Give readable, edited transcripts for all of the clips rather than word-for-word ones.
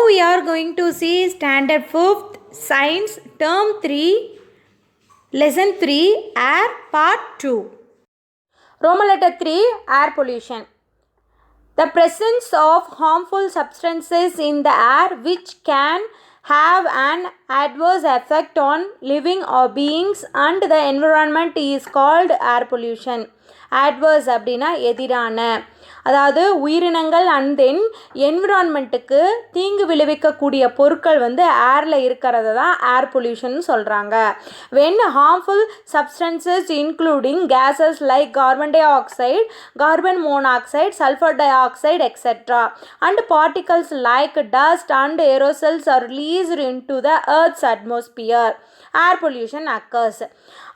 we are going to see Standard 5th Science Term 3 Lesson 3 Air Part 2. Roman letter 3 Air pollution. The presence of harmful substances in the air which can have an adverse effect on living beings and the environment is called air pollution. Adverse அப்படின்னா எதிரான, அதாவது உயிரினங்கள் and then என்விரான்மெண்ட்டுக்கு தீங்கு விளைவிக்கக்கூடிய பொருட்கள் வந்து ஏரில் இருக்கிறத தான் ஏர் பொல்யூஷன் சொல்கிறாங்க. When harmful substances including gases like carbon dioxide, carbon monoxide, sulphur dioxide etcetera and particles like dust and aerosols are released into the earth's atmosphere, air pollution occurs.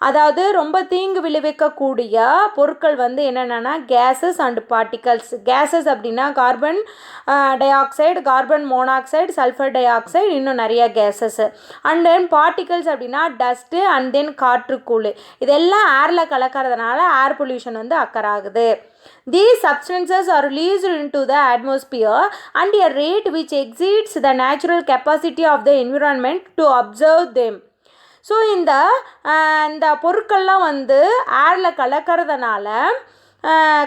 அதாவது ரொம்ப தீங்கு விளைவிக்கக்கூடிய பொருட்கள் வந்து என்னென்னா gases and particles. Gases அப்படின்னா carbon dioxide, carbon monoxide, sulphur dioxide, இன்னும் நிறைய கேஸஸ். அண்ட் தென் பார்ட்டிகல்ஸ் அப்படின்னா டஸ்ட்டு அண்ட் தென் காற்றுக்கூழ். இதெல்லாம் ஏரில் கலக்கிறதுனால ஏர் பொல்யூஷன் வந்து அக்கர் ஆகுது. These substances are released into the atmosphere at a rate which exceeds the natural capacity of the environment to absorb them. So இந்த பொருட்கள்லாம் வந்து ஏரில்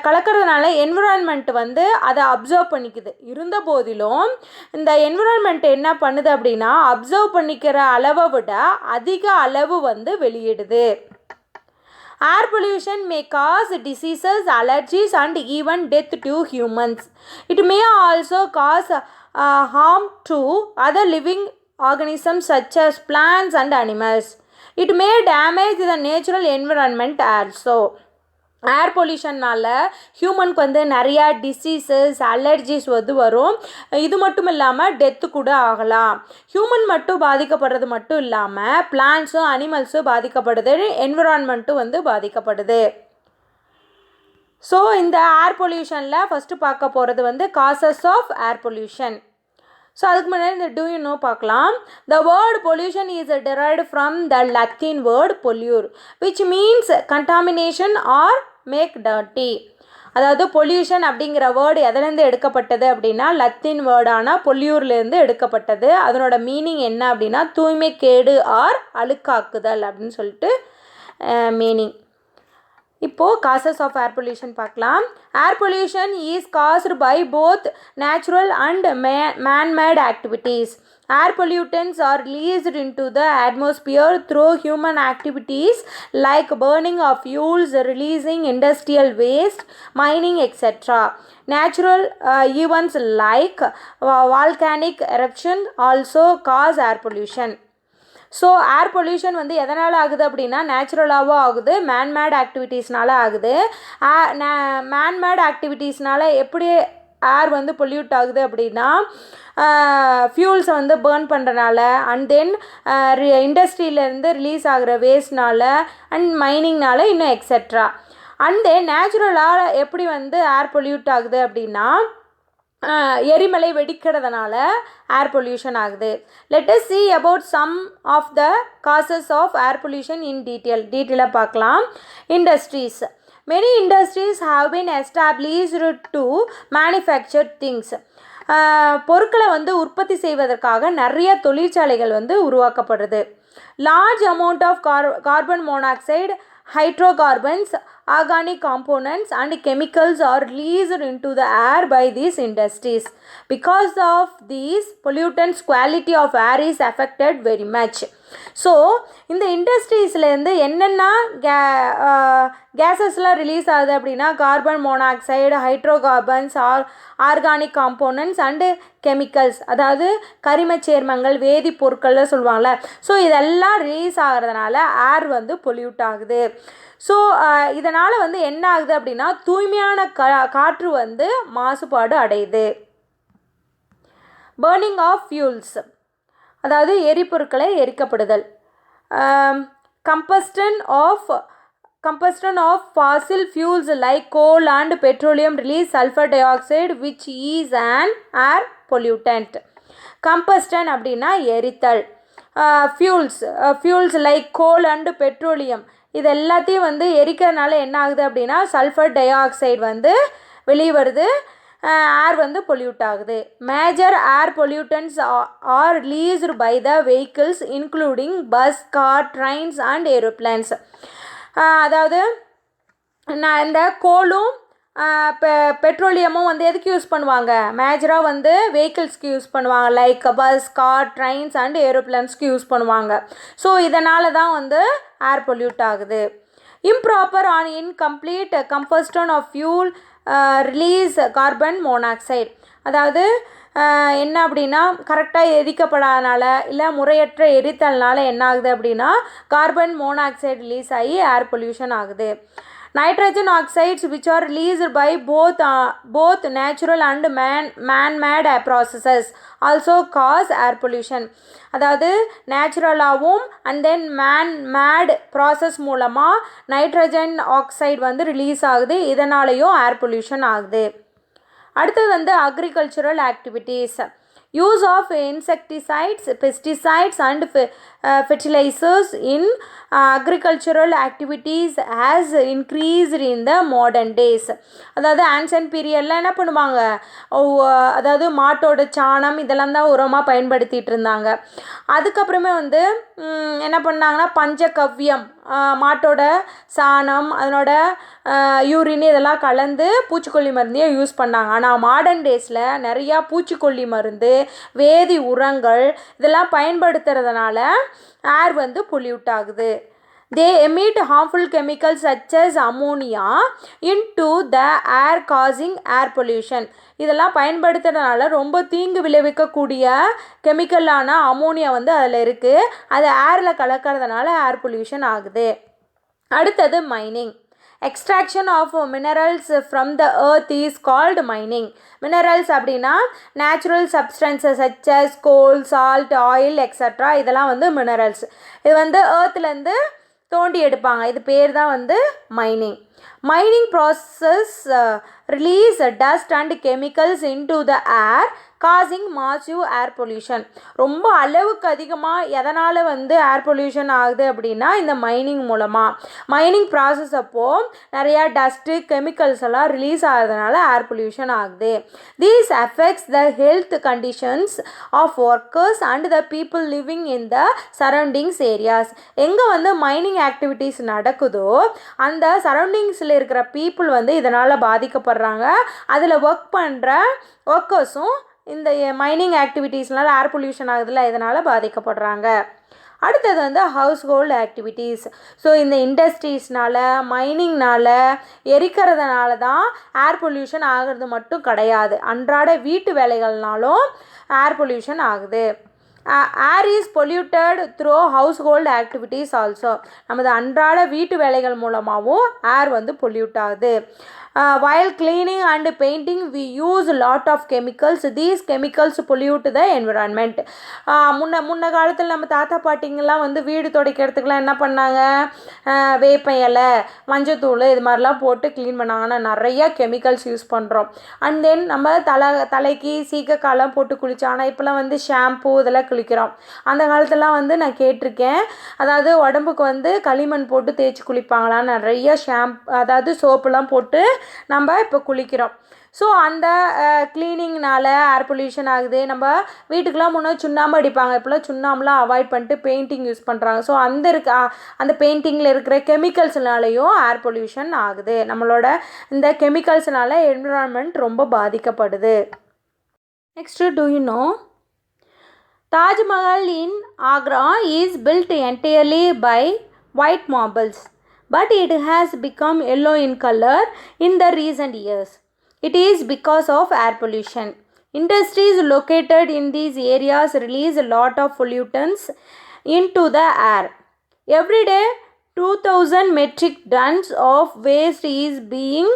கலக்கிறதுனால என்விரான்மெண்ட் வந்து அதை அப்சர்வ் பண்ணிக்குது. இருந்த போதிலும் இந்த என்விரான்மெண்ட் என்ன பண்ணுது அப்படின்னா அப்சர்வ் பண்ணிக்கிற அளவை விட அதிக அளவு வந்து வெளியிடுது. Air pollution may cause diseases, allergies and even death to humans. It may also cause harm to other living organisms such as plants and animals. It may damage the natural environment also. ஏர் பொல்யூஷன்னால் ஹியூமனுக்கு வந்து நிறையா diseases, allergies வந்து வரும். இது மட்டும் இல்லாமல் death கூட ஆகலாம். Human மட்டும் பாதிக்கப்படுறது மட்டும் இல்லாமல் பிளான்ட்ஸும் அனிமல்ஸும் பாதிக்கப்படுது, என்விரான்மெண்ட்டும் வந்து பாதிக்கப்படுது. ஸோ இந்த ஏர் பொல்யூஷனில் ஃபஸ்ட்டு பார்க்க போகிறது வந்து causes of air pollution. So அதுக்கு முன்னாடி இந்த டூ யூ நோ பார்க்கலாம். The word pollution is derived from the Latin word pollure which means contamination or make dirty. அதாவது பொல்யூஷன் அப்படிங்கிற வேர்டு எதுலேருந்து எடுக்கப்பட்டது அப்படின்னா லத்தீன் வேர்டான பொல்யூர்லேருந்து எடுக்கப்பட்டது. அதனோட மீனிங் என்ன அப்படின்னா தூய்மை கேடு ஆர் அழுக்காக்குதல் அப்படின்னு சொல்லிட்டு மீனிங். இப்போது காசஸ் ஆஃப் ஏர் பொல்யூஷன் பார்க்கலாம். Air pollution is caused by both natural and manmade activities. Air pollutants are released into the atmosphere through human activities like burning of fuels, releasing industrial waste, mining, etc. Natural events like volcanic eruption also cause air pollution. So air pollution வந்து எதனால் ஆகுது அப்படின்னா நேச்சுரலாகவும் ஆகுது, man-made ஆக்டிவிட்டீஸ்னால ஆகுது. Man-made ஆக்டிவிட்டீஸ்னால எப்படி ஏர் வந்து pollute ஆகுது அப்படின்னா ஃபியூல்ஸை வந்து பேர்ன் பண்ணுறனால அண்ட் தென் இண்டஸ்ட்ரியிலேருந்து ரிலீஸ் ஆகிற வேஸ்ட்னால அண்ட் மைனிங்னால இன்னும் எக்ஸெட்ரா. அண்ட் தென் நேச்சுரலாக எப்படி வந்து ஏர் பொல்யூட் ஆகுது அப்படின்னா எரிமலை வெடிக்கிறதுனால ஏர் பொல்யூஷன் ஆகுது. Let us see about some of the causes of air pollution in டீட்டெயிலாக பார்க்கலாம். Industries. Many industries have been established to manufacture things. பொருட்களை வந்து உற்பத்தி செய்வதற்காக நிறைய தொழிற்சாலைகள் வந்து உருவாக்கப்படுது. Large amount of carbon monoxide, hydrocarbons, organic components and chemicals are released into the air by these industries. Because of these pollutants, quality of air is affected very much. So இந்த இண்டஸ்ட்ரீஸ்லேருந்து என்னென்ன கேஸஸ்லாம் release ஆகுது அப்படின்னா carbon monoxide, hydrocarbons, organic components and chemicals, அதாவது கரிமச் சேர்மங்கள், வேதிப்பொருட்கள்லாம் சொல்லுவாங்கள்ல. So இதெல்லாம் release ஆகிறதுனால ஏர் வந்து பொல்யூட் ஆகுது. ஸோ இதனால் வந்து என்ன ஆகுது அப்படின்னா தூய்மையான காற்று வந்து மாசுபாடு அடையுது. பர்னிங் ஆஃப் ஃபியூல்ஸ், அதாவது எரிபொருட்களை எரிக்கப்படுதல். combustion of fossil fuels like coal and petroleum release sulfur dioxide which is an air pollutant. combustion அப்படின்னா எரித்தல். fuels like coal and petroleum இது எல்லாத்தையும் வந்து எரிக்கிறதுனால என்ன ஆகுது அப்படின்னா சல்ஃபர் டை ஆக்சைடு வந்து வெளியே வருது. ஏர் வந்து பொல்யூட் ஆகுது. Major air pollutants are released by the vehicles including bus, car, trains and aeroplanes. அதாவது இந்த கோலும் பெட்ரோலியமும் வந்து எதுக்கு யூஸ் பண்ணுவாங்க? மேஜராக வந்து வெஹிக்கிள்ஸ்க்கு யூஸ் பண்ணுவாங்க. Like bus, car, trains and ஏரோப்ளேன்ஸ்க்கு யூஸ் பண்ணுவாங்க. ஸோ இதனால தான் வந்து ஏர் பொல்யூட் ஆகுது. Improper and incomplete combustion of fuel release carbon monoxide. அதாவது என்ன அப்படின்னா, கரெக்டாக எரிக்கப்படாதனால இல்லை முறையற்ற எரித்தல்னால என்ன ஆகுது அப்படின்னா கார்பன் மோனாக்சைடு ரிலீஸ் ஆகி ஏர் பொல்யூஷன் ஆகுது. Nitrogen oxides which are released by both natural and man-made processes also cause air pollution. அதாவது நேச்சுரலாகவும் அண்ட் தென் மேட் ப்ராசஸ் மூலமாக நைட்ரஜன் ஆக்சைடு வந்து ரிலீஸ் ஆகுது. இதனாலேயும் ஏர் பொல்யூஷன் ஆகுது. அடுத்தது வந்து agricultural activities. Use of insecticides, pesticides and fertilizers in agricultural activities has increased in the modern days. அதாவது ஆன்சன்ட் பீரியடில் என்ன பண்ணுவாங்க, அதாவது மாட்டோட சாணம் இதெல்லாம் தான் உரமாக பயன்படுத்திகிட்டு இருந்தாங்க. அதுக்கப்புறமே வந்து என்ன பண்ணாங்கன்னா பஞ்சகவ்யம், மாட்டோட சாணம் அதனோட யூரின் இதெல்லாம் கலந்து பூச்சிக்கொல்லி மருந்தையும் யூஸ் பண்ணாங்க. ஆனால் மாடர்ன் டேஸில் நிறையா பூச்சிக்கொல்லி மருந்து, வேதி உரங்கள் இதெல்லாம் பயன்படுத்துறதுனால ஏர் வந்து பொல்யூட் ஆகுது. They emit harmful chemicals such as ammonia into the air causing air pollution. இதெல்லாம் பயன்படுத்துறதுனால ரொம்ப தீங்கு விளைவிக்கக்கூடிய கெமிக்கலான அமோனியா வந்து அதில் இருக்குது. அது ஏரில் கலக்கிறதுனால ஏர் பொல்யூஷன் ஆகுது. அடுத்தது mining. Extraction of minerals from the earth is called mining. Minerals அப்படின்னா natural substances such as coal, salt, oil extra இதெல்லாம் வந்து மினரல்ஸ். இது வந்து ஏர்த்லேருந்து தோண்டி எடுப்பாங்க. இது பேர் தான் வந்து mining. Mining process release dust and chemicals into the air causing massive air pollution. ரொம்ப அளவுக்கு அதிகமாக எதனால் வந்து ஏர் பொல்யூஷன் ஆகுது அப்படின்னா இந்த மைனிங் மூலமாக. மைனிங் ப்ராசஸ் அப்போது நிறையா டஸ்ட்டு கெமிக்கல்ஸ் எல்லாம் ரிலீஸ் ஆகிறதுனால ஏர் பொல்யூஷன் ஆகுது. These affects the health conditions of workers and the people living in the surroundings areas. எங்கே வந்து மைனிங் ஆக்டிவிட்டீஸ் நடக்குதோ அந்த சரௌண்டிங்ஸில் இருக்கிற பீப்புள் வந்து இதனால் பாதிக்கப்படுறாங்க. அதில் ஒர்க் பண்ணுற ஒர்க்கர்ஸும் இந்த மைனிங் ஆக்டிவிட்டீஸ்னால ஏர் பொல்யூஷன் ஆகுதுல இதனால் பாதிக்கப்படுறாங்க. அடுத்தது வந்து ஹவுஸ் ஹோல்டு ஆக்டிவிட்டீஸ். ஸோ இந்த இண்டஸ்ட்ரீஸ்னால் மைனிங்னால் எரிக்கிறதுனால தான் ஏர் பொல்யூஷன் ஆகிறது மட்டும் கிடையாது, அன்றாட வீட்டு வேலைகள்னாலும் ஏர் பொல்யூஷன் ஆகுது. ஏர் is polluted through house hold activities also. நமது அன்றாட வீட்டு வேலைகள் மூலமாகவும் ஏர் வந்து பொல்யூட் ஆகுது. While cleaning and painting we use a lot of chemicals. These chemicals pollute the environment. முன்ன காலத்தில் நம்ம தாத்தா பாட்டிங்கெல்லாம் வந்து வீடு துடைக்கிறதுக்கெலாம் என்ன பண்ணாங்க, வேப்ப இலை, மஞ்சத்தூள் இது மாதிரிலாம் போட்டு க்ளீன் பண்ணாங்க. ஆனால் நிறையா கெமிக்கல்ஸ் யூஸ் பண்ணுறோம். அண்ட் தென் நம்ம தலைக்கு சீக்கக்காலாம் போட்டு குளித்தோம். ஆனால் இப்போலாம் வந்து ஷாம்பூ இதெல்லாம் குளிக்கிறோம். அந்த காலத்துலாம் வந்து நான் கேட்டிருக்கேன், அதாவது உடம்புக்கு வந்து களிமண் போட்டு தேய்ச்சி குளிப்பாங்களாம். நிறையா அதாவது சோப்புலாம் போட்டு நம்ம இப்போ குளிக்கிறோம். ஸோ அந்த க்ளீனிங்னால் ஏர் பொல்யூஷன் ஆகுது. நம்ம வீட்டுக்கெலாம் முன்னாடி சுண்ணாம்பு அடிப்பாங்க, இப்போலாம் சுண்ணாம்புலாம் அவாய்ட் பண்ணிட்டு பெயிண்டிங் யூஸ் பண்ணுறாங்க. ஸோ அந்த பெயிண்டிங்கில் இருக்கிற கெமிக்கல்ஸ்னாலேயும் ஏர் பொல்யூஷன் ஆகுது. நம்மளோட இந்த கெமிக்கல்ஸ்னால என்விரான்மெண்ட் ரொம்ப பாதிக்கப்படுது. Next, to you know Taj Mahal in Agra is built entirely by white marbles, but it has become yellow in color in the recent years. It is because of air pollution. Industries located in these areas release a lot of pollutants into the air. Every day, 2,000 metric tons of waste is being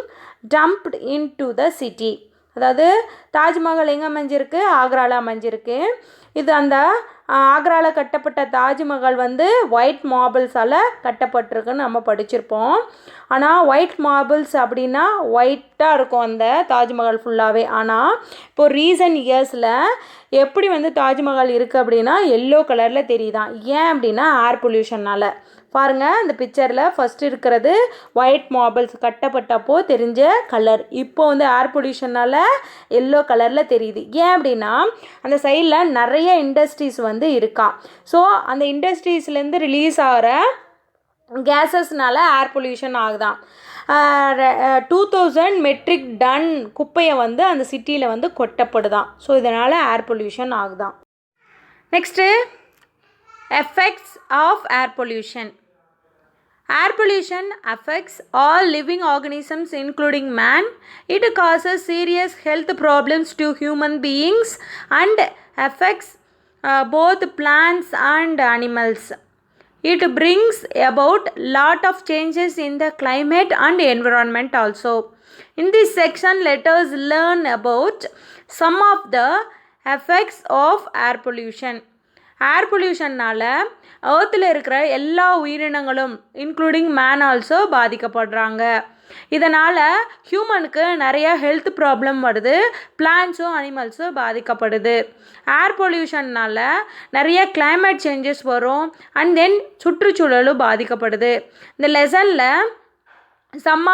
dumped into the city. அதாவது தாஜ்மஹால் எங்கே அமைஞ்சிருக்கு, ஆக்ராவில் அமைஞ்சிருக்கு. இது அந்த ஆக்ராவில் கட்டப்பட்ட தாஜ்மஹால் வந்து ஒயிட் மார்பிள்ஸால் கட்டப்பட்டிருக்குன்னு நம்ம படிச்சிருப்போம். ஆனால் ஒயிட் மார்பிள்ஸ் அப்படின்னா ஒயிட்டாக இருக்கும் அந்த தாஜ்மஹால் ஃபுல்லாகவே. ஆனால் இப்போது ரீசன்ட் இயர்ஸில் எப்படி வந்து தாஜ்மஹால் இருக்குது அப்படின்னா எல்லோ கலரில் தெரியுதான். ஏன் அப்படின்னா ஏர் பொல்யூஷனால். பாருங்கள் இந்த பிக்சரில் ஃபஸ்ட்டு இருக்கிறது ஒயிட் மார்பிள்ஸ் கட்டப்பட்டப்போ தெரிஞ்ச கலர். இப்போ வந்து ஏர் பொல்யூஷனால் எல்லோ கலரில் தெரியுது. ஏன் அப்படின்னா அந்த சைடில் நிறைய இண்டஸ்ட்ரீஸ் வந்து இருக்கா. ஸோ அந்த இண்டஸ்ட்ரீஸ்லேருந்து ரிலீஸ் ஆகிற கேஸஸ்னால ஏர் பொல்யூஷன் ஆகுதான். 2000 மெட்ரிக் டன் குப்பையை வந்து அந்த சிட்டியில் வந்து கொட்டப்படுதான். ஸோ இதனால் ஏர் பொல்யூஷன் ஆகுதான். Next effects of air pollution. Air pollution affects all living organisms including man. It causes serious health problems to human beings and affects both plants and animals. It brings about lot of changes in the climate and environment also. In this section, let us learn about some of the effects of air pollution. ஏர் பொல்யூஷன்னால் ஏர்த்தில் இருக்கிற எல்லா உயிரினங்களும் including man also பாதிக்கப்படுறாங்க. இதனால் ஹியூமனுக்கு நிறைய health problem வருது, பிளான்ட்ஸும் அனிமல்ஸும் பாதிக்கப்படுது. Air பொல்யூஷன்னால் நிறைய கிளைமேட் சேஞ்சஸ் வரும் அண்ட் தென் சுற்றுச்சூழலும் பாதிக்கப்படுது. இந்த லெசனில் some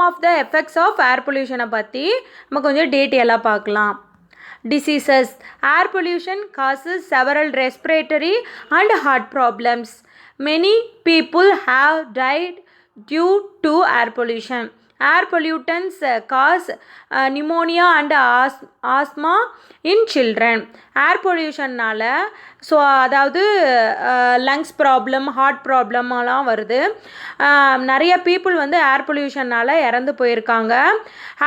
of the effects of air பொல்யூஷனை பற்றி நம்ம கொஞ்சம் டீட்டெயிலாக பார்க்கலாம். Diseases. Air pollution causes several respiratory and heart problems. Many people have died due to air pollution. Air pollutants cause pneumonia and asthma in children. Air pollutionனால so அதாவது lungs problem, heart ப்ராப்ளமெல்லாம் வருது. நிறைய பீப்புள் வந்து ஏர் பொல்யூஷன்னால் இறந்து போயிருக்காங்க.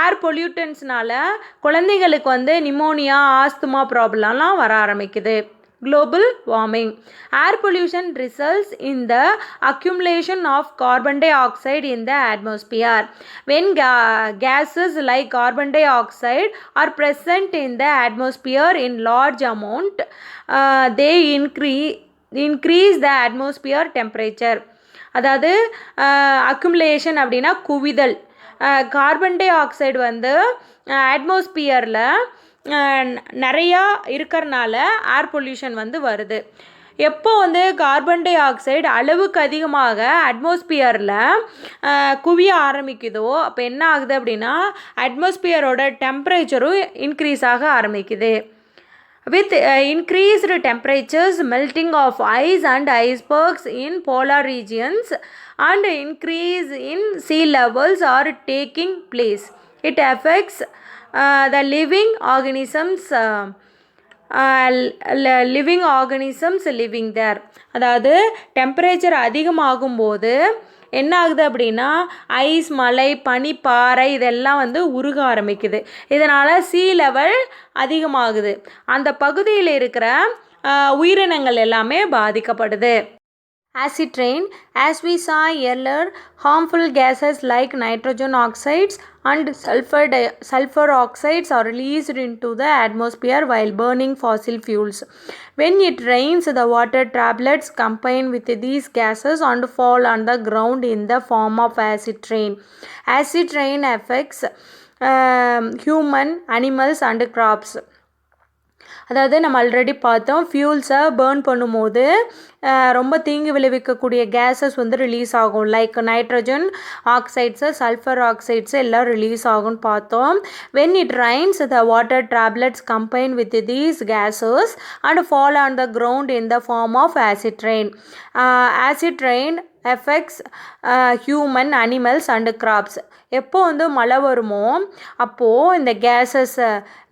ஏர் பொல்யூட்டன்ஸ்னால் குழந்தைங்களுக்கு வந்து நிமோனியா, ஆஸ்துமா ப்ராப்ளம்லாம் வர ஆரம்பிக்குது. Global warming. Air pollution results in the accumulation of carbon dioxide in the atmosphere. When gases like carbon dioxide are present in the atmosphere in large amount, they increase the atmosphere temperature. அதாவது accumulation அப்படின்னா குவிதல். Carbon di oxide வந்து அட்மாஸ்பியரில் நிறையா இருக்கிறனால air pollution வந்து வருது. எப்போ வந்து carbon di oxide அளவுக்கு அதிகமாக அட்மாஸ்பியரில் குவிய ஆரம்பிக்குதோ அப்போ என்ன ஆகுது அப்படின்னா அட்மாஸ்பியரோட டெம்பரேச்சரும் இன்க்ரீஸ் ஆக ஆரம்பிக்குது. With increased temperatures, melting of ice and icebergs in polar regions and increase in sea levels are taking place. It affects the living organisms living there. அதாவது டெம்பரேச்சர் அதிகமாகும்போது என்ன ஆகுது அப்படின்னா ஐஸ், மலை, பனி, பாறை இதெல்லாம் வந்து உருக ஆரம்பிக்குது. இதனால் சீ லெவல் அதிகமாகுது. அந்த பகுதியில் இருக்கிற உயிரினங்கள் எல்லாமே பாதிக்கப்படுது. Acid rain. As we saw earlier, harmful gases like nitrogen oxides and sulfur oxides are released into the atmosphere while burning fossil fuels. When it rains, the water droplets combine with these gases and fall on the ground in the form of acid rain. Acid rain affects human, animals and crops. அதாவது நம்ம already பார்த்தோம், ஃபியூல்ஸை burn பண்ணும்போது ரொம்ப தீங்கு விளைவிக்கக்கூடிய gases வந்து release ஆகும். Like nitrogen oxides, sulphur oxides எல்லாம் ரிலீஸ் ஆகும்னு பார்த்தோம். When it rains the water droplets combine with these gases and fall on the ground in the form of acid rain. Acid rain effects human, animals and crops. எப்போ வந்து மழை வருமோ அப்போது இந்த gases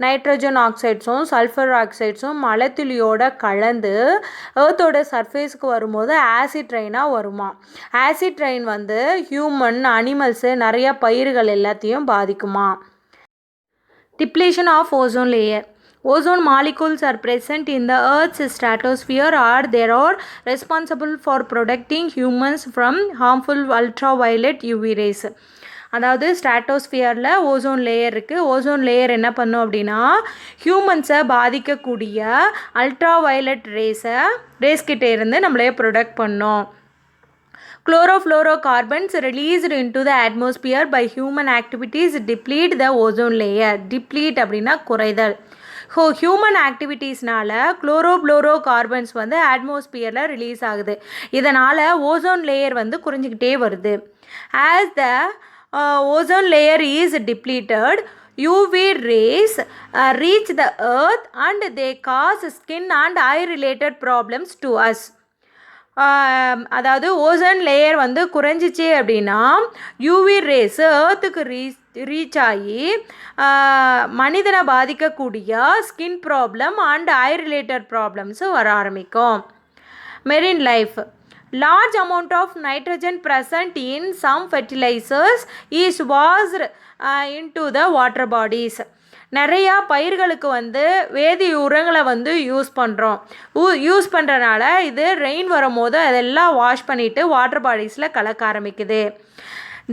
nitrogen ஆக்சைட்ஸும் sulphur ஆக்சைட்ஸும் மழை துளியோட கலந்து ஏர்த்தோட சர்ஃபேஸுக்கு வரும்போது ஆசிட் ரெயினாக வருமா. ஆசிட் ரெயின் வந்து ஹியூமன், அனிமல்ஸு, நிறைய பயிர்கள் எல்லாத்தையும் பாதிக்குமா. Depletion of ozone layer. Ozone molecules are present in the Earth's stratosphere or they are responsible for protecting humans from harmful ultraviolet UV rays. அதாவது ஸ்ட்ராட்டோஸ்பியரில் ஓசோன் லேயர் இருக்குது. Ozone layer என்ன பண்ணும் அப்படின்னா ஹியூமன்ஸை பாதிக்கக்கூடிய அல்ட்ராவயலட் ரேஸ்கிட்டே இருந்து நம்மளே ப்ரொடெக்ட் பண்ணோம். Chlorofluorocarbons released into the atmosphere by human activities deplete the ozone layer. Deplete அப்படின்னா குறைதல். ஹியூமன் ஆக்டிவிட்டீஸ்னால குளோரோ கார்பன்ஸ் வந்து அட்மாஸ்பியரில் ரிலீஸ் ஆகுது. இதனால் ஓசோன் லேயர் வந்து குறைஞ்சிக்கிட்டே வருது. As the ozone layer is depleted, UV rays reach the earth and they cause skin and eye related problems to us. அதாவது ozone layer வந்து குறைஞ்சிச்சு அப்படின்னா யூவி ரேஸ் ஏர்த்துக்கு ரீச் ஆகி மனிதனை பாதிக்கக்கூடிய skin problem and I related problems வர ஆரம்பிக்கும். Marine life. Large amount of nitrogen present in some fertilizers is washed into the water bodies. நிறையா பயிர்களுக்கு வந்து வேதி உரங்களை வந்து யூஸ் பண்ணுறனால இது ரெயின் வரும்போது அதெல்லாம் வாஷ் பண்ணிவிட்டு வாட்டர் பாடிஸில் கலக்க ஆரம்பிக்குது.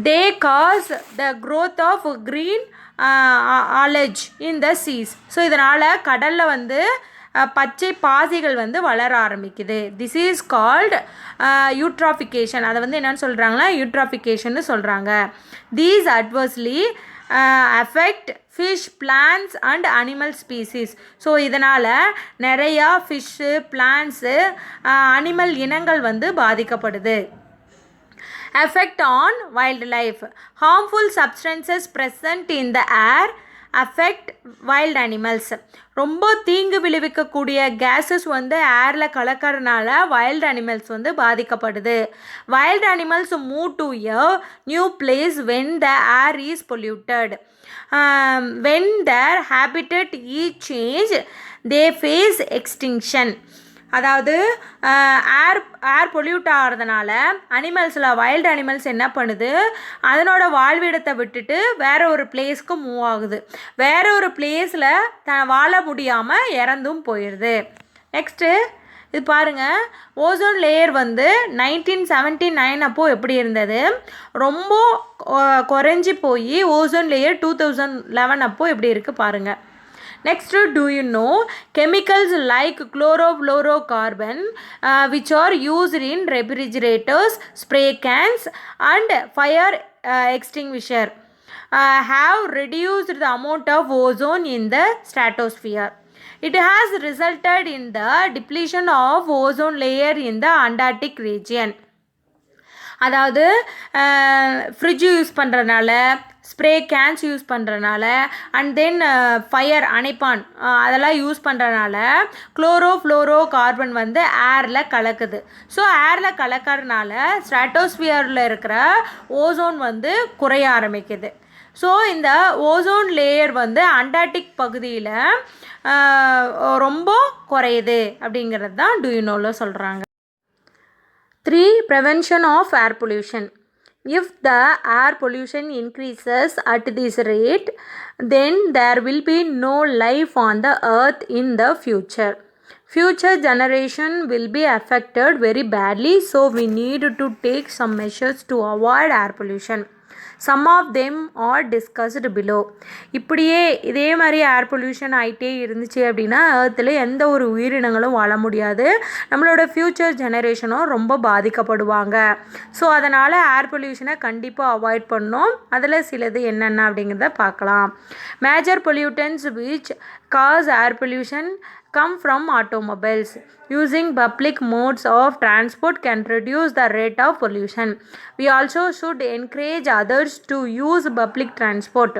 They cause the growth of green algae in the seas. So இதனால் கடலில் வந்து பச்சை பாசிகள் வந்து வளர ஆரம்பிக்குது. This is called eutrophication. அதை வந்து என்னென்னு சொல்கிறாங்கன்னா யூட்ராஃபிகேஷன்னு சொல்கிறாங்க. These adversely affect fish, plants and animal species. So இதனால் நிறையா ஃபிஷ்ஷு, பிளான்ட்ஸு, அனிமல் இனங்கள் வந்து பாதிக்கப்படுது. Effect on wildlife. Harmful substances present in the air affect wild animals. ரொம்ப தீங்கு விளைவிக்கக்கூடிய கேஸஸ் வந்து ஏரில் கலக்கிறதுனால வைல்ட் அனிமல்ஸ் வந்து பாதிக்கப்படுது. Wild animals move to a new place when the air is polluted. When their habitat is change they face extinction. அதாவது air pollute ஆகிறதுனால அனிமல்ஸில் wild animals என்ன பண்ணுது, அதனோட வாழ்விடத்தை விட்டுட்டு வேற ஒரு பிளேஸ்க்கு மூவ் ஆகுது. வேற ஒரு பிளேஸில் வாழ முடியாமல் இறந்தும் போயிடுது. நெக்ஸ்ட்டு இது பாருங்கள், ஓசோன் லேயர் வந்து 1979 அப்போது எப்படி இருந்தது, ரொம்ப குறைஞ்சி போய் ஓசோன் லேயர் 2011 அப்போது எப்படி இருக்குது பாருங்கள். Next, do you know chemicals like chlorofluorocarbon which are used in refrigerators, spray cans and fire extinguisher have reduced the amount of ozone in the stratosphere. It has resulted in the depletion of ozone layer in the Antarctic region. அதாவது fridge use பண்ணுறதுனால, spray Cannes use பண்ணுறதுனால, and then fire அணைப்பான் அதெல்லாம் use பண்ணுறதுனால chloro carbon வந்து ஏரில் கலக்குது. So ஏரில் கலக்கிறதுனால ஸ்ட்ராட்டோஸ்பியரில் இருக்கிற ஓசோன் வந்து குறைய ஆரம்பிக்குது. ஸோ இந்த ஓசோன் லேயர் வந்து அண்டார்டிக் பகுதியில் ரொம்ப குறையுது அப்படிங்கிறது தான் டூ யூ நோவில் சொல்கிறாங்க. 3. Prevention of air pollution. If the air pollution increases at this rate, then there will be no life on the earth in the future. Future generation will be affected very badly, so we need to take some measures to avoid air pollution. Some of them are discussed below. இப்படியே இதே மாதிரி air pollution ஆகிட்டே இருந்துச்சு அப்படின்னா ஏர்த்தில் எந்த ஒரு உயிரினங்களும் வாழ முடியாது, நம்மளோட ஃப்யூச்சர் ஜெனரேஷனும் ரொம்ப பாதிக்கப்படுவாங்க. ஸோ அதனால் ஏர் பொல்யூஷனை கண்டிப்பாக அவாய்ட் பண்ணணும். அதில் சிலது என்னென்ன அப்படிங்கிறத பார்க்கலாம். Major pollutants which cause air pollution come from automobiles. Using public modes of transport can reduce the rate of pollution. We also should encourage others to use public transport.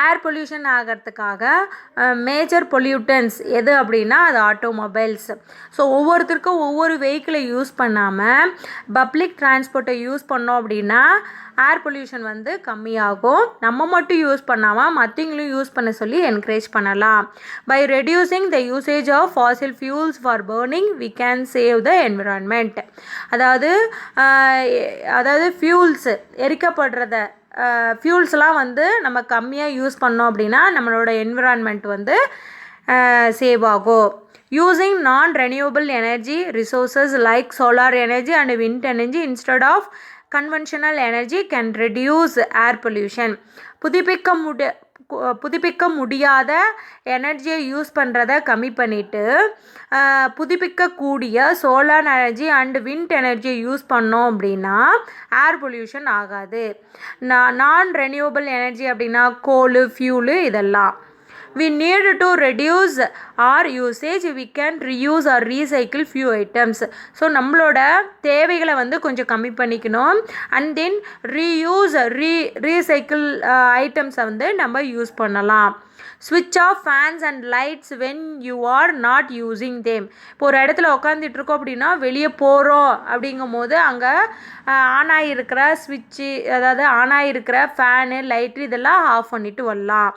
Air pollution ஆகிறதுக்காக major pollutants எது அப்படின்னா அது automobiles. So ஒவ்வொருத்தருக்கும் ஒவ்வொரு வெஹிக்கிளை use பண்ணாமல் public டிரான்ஸ்போர்ட்டை use பண்ணோம் அப்படின்னா ஏர் பொல்யூஷன் வந்து கம்மியாகும். நம்ம மட்டும் யூஸ் பண்ணாமல் மற்றவங்களும் யூஸ் பண்ண சொல்லி என்கரேஜ் பண்ணலாம். By reducing the usage of fossil fuels for burning we can save the environment. அதாவது ஃபியூல்ஸ் எரிக்கப்படுறத ஃபியூல்ஸ்லாம் வந்து நம்ம கம்மியாக யூஸ் பண்ணோம் அப்படின்னா நம்மளோட என்விரான்மெண்ட் வந்து சேவ் ஆகும். Using non renewable energy resources like solar energy and wind energy instead of conventional energy can reduce air pollution. புதுப்பிக்க முடியாத எனர்ஜியை யூஸ் பண்ணுறத கம்மி பண்ணிவிட்டு புதுப்பிக்கக்கூடிய சோலார் எனர்ஜி அண்ட் விண்ட் எனர்ஜியை யூஸ் பண்ணோம் அப்படின்னா ஏர் பொல்யூஷன் ஆகாது. நான் ரெனியூவபிள் எனர்ஜி அப்படின்னா கோலு, ஃபியூலு இதெல்லாம். we need to reduce our usage, we can reuse or recycle few items. So நம்மளோட தேவைகளை வந்து கொஞ்சம் கம்மி பண்ணிக்கணும். அண்ட் தென் ரீசைக்கிள் ஐட்டம்ஸை வந்து நம்ம யூஸ் பண்ணலாம். ஸ்விட்ச் off fans and lights when you are not using them. இப்போ ஒரு இடத்துல உட்காந்துட்ருக்கோம் அப்படின்னா வெளியே போகிறோம் அப்படிங்கும் போது அங்கே ஆன் ஆகிருக்கிற ஸ்விட்சு, அதாவது ஆன் ஆகிருக்கிற ஃபேனு, லைட்டு இதெல்லாம் ஆஃப் பண்ணிவிட்டு வரலாம்.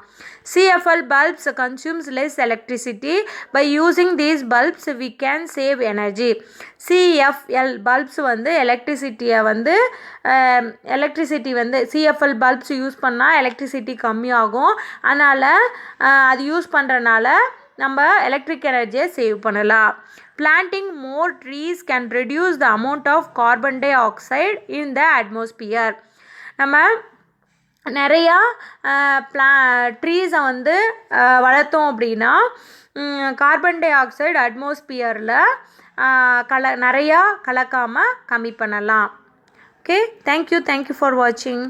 CFL bulbs consumes less electricity. By using these bulbs we can save energy. CFL bulbs வந்து எலக்ட்ரிசிட்டியை வந்து CFL bulbs யூஸ் பண்ணால் எலக்ட்ரிசிட்டி கம்மியாகும். அதனால் அது யூஸ் பண்ணுறனால நம்ம எலக்ட்ரிக் எனர்ஜியை சேவ் பண்ணலாம். Planting more trees can reduce the amount of carbon dioxide in the atmosphere. நம்ம நிறையா ட்ரீஸை வந்து வளர்த்தோம் அப்படின்னா கார்பன் டை ஆக்சைடு அட்மாஸ்பியரில் நிறையா கலக்காமல் கம்மி பண்ணலாம். ஓகே, தேங்க்யூ ஃபார் வாட்சிங்.